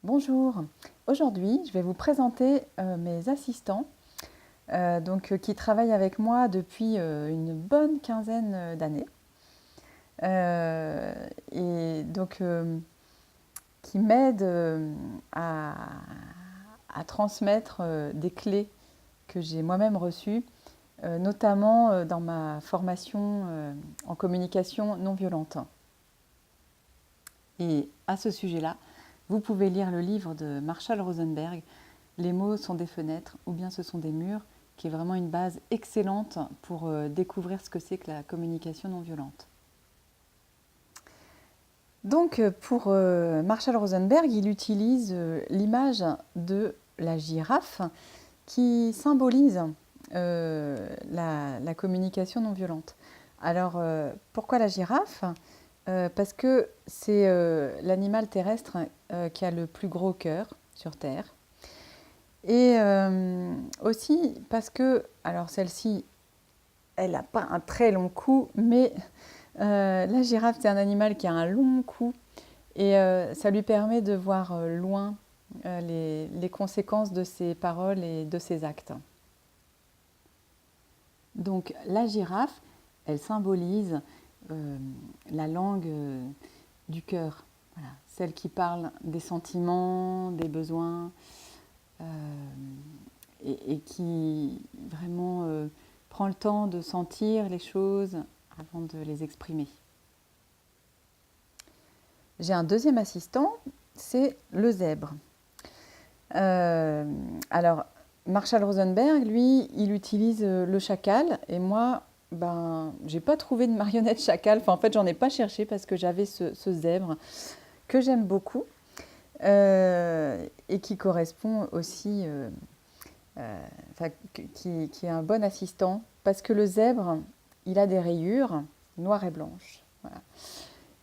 Bonjour, aujourd'hui je vais vous présenter mes assistants qui travaillent avec moi depuis une bonne quinzaine d'années euh, et donc qui m'aident à transmettre des clés que j'ai moi-même reçues, notamment dans ma formation en communication non violente. Et à ce sujet-là, vous pouvez lire le livre de Marshall Rosenberg, Les mots sont des fenêtres ou bien ce sont des murs, qui est vraiment une base excellente pour découvrir ce que c'est que la communication non violente. Donc pour Marshall Rosenberg, il utilise l'image de la girafe qui symbolise la communication non violente. Alors pourquoi la girafe parce que c'est l'animal terrestre qui a le plus gros cœur sur Terre. Et aussi parce que, alors celle-ci, elle n'a pas un très long cou, mais la girafe, c'est un animal qui a un long cou et ça lui permet de voir loin les conséquences de ses paroles et de ses actes. Donc la girafe, elle symbolise la langue du cœur, voilà, celle qui parle des sentiments, des besoins, et qui vraiment prend le temps de sentir les choses avant de les exprimer. J'ai un deuxième assistant, c'est le zèbre. Alors, Marshall Rosenberg, lui, il utilise le chacal, et moi, j'ai pas trouvé de marionnette chacal. Enfin, en fait, j'en ai pas cherché parce que j'avais ce zèbre que j'aime beaucoup et qui correspond aussi, qui est un bon assistant parce que le zèbre, il a des rayures noires et blanches. Voilà.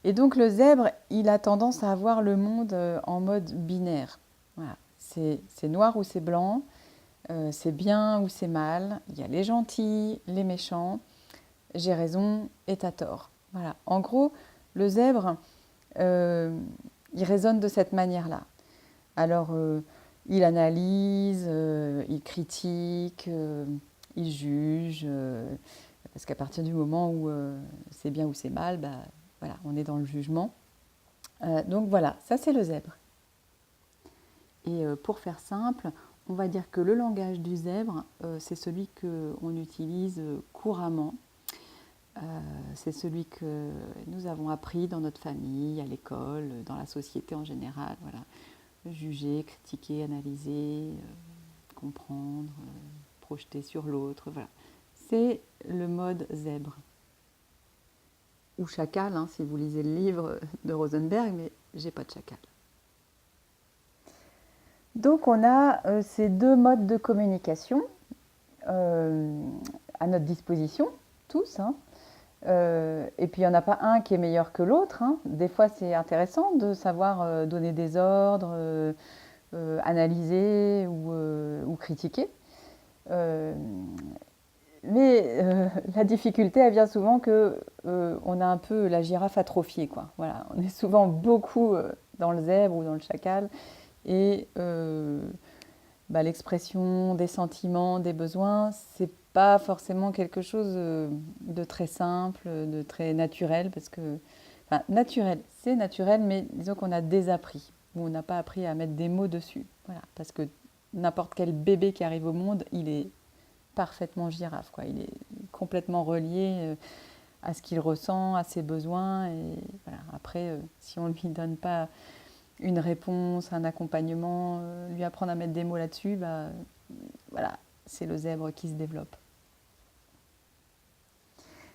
Et donc le zèbre, il a tendance à voir le monde en mode binaire. Voilà. C'est noir ou c'est blanc, c'est bien ou c'est mal, il y a les gentils, les méchants, j'ai raison et t'as tort. Voilà. En gros, le zèbre, il raisonne de cette manière-là. Alors, il analyse, il critique, il juge, parce qu'à partir du moment où c'est bien ou c'est mal, voilà, on est dans le jugement. Donc voilà, ça c'est le zèbre. Et pour faire simple, on va dire que le langage du zèbre, c'est celui qu'on utilise couramment. C'est celui que nous avons appris dans notre famille, à l'école, dans la société en général. Voilà. Juger, critiquer, analyser, comprendre, projeter sur l'autre. Voilà. C'est le mode zèbre. Ou chacal, hein, si vous lisez le livre de Rosenberg, mais j'ai pas de chacal. Donc on a ces deux modes de communication à notre disposition, tous. Hein. Et puis il n'y en a pas un qui est meilleur que l'autre. Hein. Des fois c'est intéressant de savoir donner des ordres, analyser ou critiquer. Mais la difficulté, elle vient souvent que on a un peu la girafe atrophiée, quoi. Voilà, on est souvent beaucoup dans le zèbre ou dans le chacal, et l'expression des sentiments, des besoins, c'est pas forcément quelque chose de très simple, de très naturel, parce que, enfin, naturel, c'est naturel, mais disons qu'on a désappris, ou on n'a pas appris à mettre des mots dessus. Voilà, parce que n'importe quel bébé qui arrive au monde, il est parfaitement girafe, quoi. Il est complètement relié à ce qu'il ressent, à ses besoins. Et voilà. Après, si on ne lui donne pas une réponse, un accompagnement, lui apprendre à mettre des mots là-dessus, voilà, c'est le zèbre qui se développe.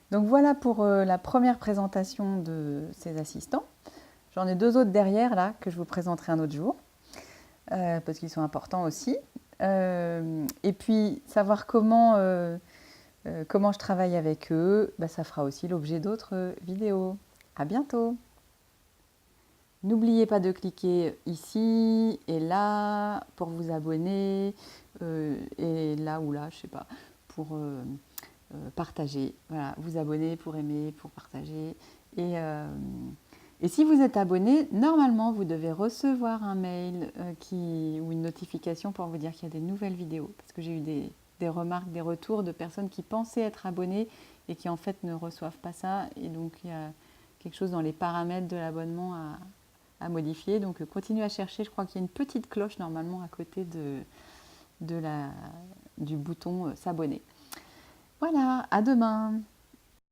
Donc voilà pour la première présentation de ces assistants. J'en ai deux autres derrière là que je vous présenterai un autre jour parce qu'ils sont importants aussi. Et puis savoir comment je travaille avec eux, ça fera aussi l'objet d'autres vidéos. À bientôt! N'oubliez pas de cliquer ici et là pour vous abonner et là ou là, je sais pas, pour partager. Voilà, vous abonner pour aimer, pour partager. Et Et si vous êtes abonné, normalement, vous devez recevoir un mail ou une notification pour vous dire qu'il y a des nouvelles vidéos. Parce que j'ai eu des remarques, des retours de personnes qui pensaient être abonnées et qui en fait ne reçoivent pas ça. Et donc, il y a quelque chose dans les paramètres de l'abonnement à modifier. Donc, continuez à chercher. Je crois qu'il y a une petite cloche normalement à côté du bouton s'abonner. Voilà, à demain!